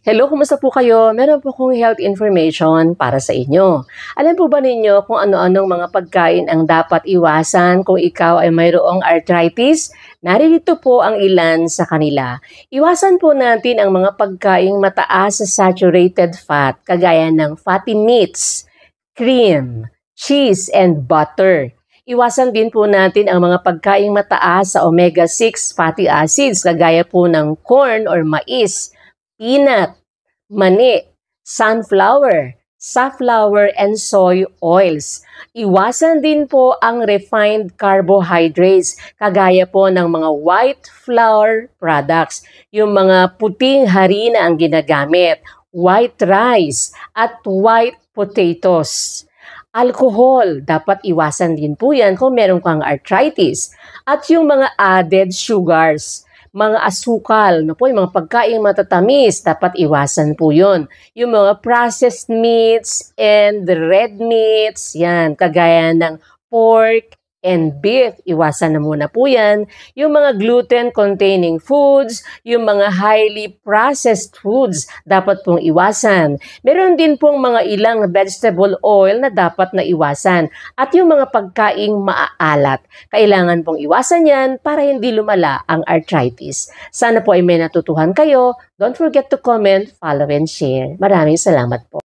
Hello, kumusta po kayo? Meron po akong health information para sa inyo. Alam po ba ninyo kung ano-anong mga pagkain ang dapat iwasan kung ikaw ay mayroong arthritis? Naririto po ang ilan sa kanila. Iwasan po natin ang mga pagkaing mataas sa saturated fat, kagaya ng fatty meats, cream, cheese, and butter. Iwasan din po natin ang mga pagkaing mataas sa omega-6 fatty acids, kagaya po ng corn or mais, peanut, mani, sunflower, safflower, and soy oils. Iwasan din po ang refined carbohydrates, kagaya po ng mga white flour products, yung mga puting harina ang ginagamit, white rice, at white potatoes. Alcohol, dapat iwasan din po yan kung meron kang arthritis. At yung mga added sugars, mga asukal, no po, yung mga pagkain matatamis, dapat iwasan po yun. Yung mga processed meats and red meats, yan, kagaya ng pork and beef, iwasan na muna po yan. Yung mga gluten-containing foods, yung mga highly processed foods, dapat pong iwasan. Meron din pong mga ilang vegetable oil na dapat na iwasan. At yung mga pagkaing maaalat, kailangan pong iwasan yan para hindi lumala ang arthritis. Sana po ay may natutuhan kayo. Don't forget to comment, follow, and share. Maraming salamat po.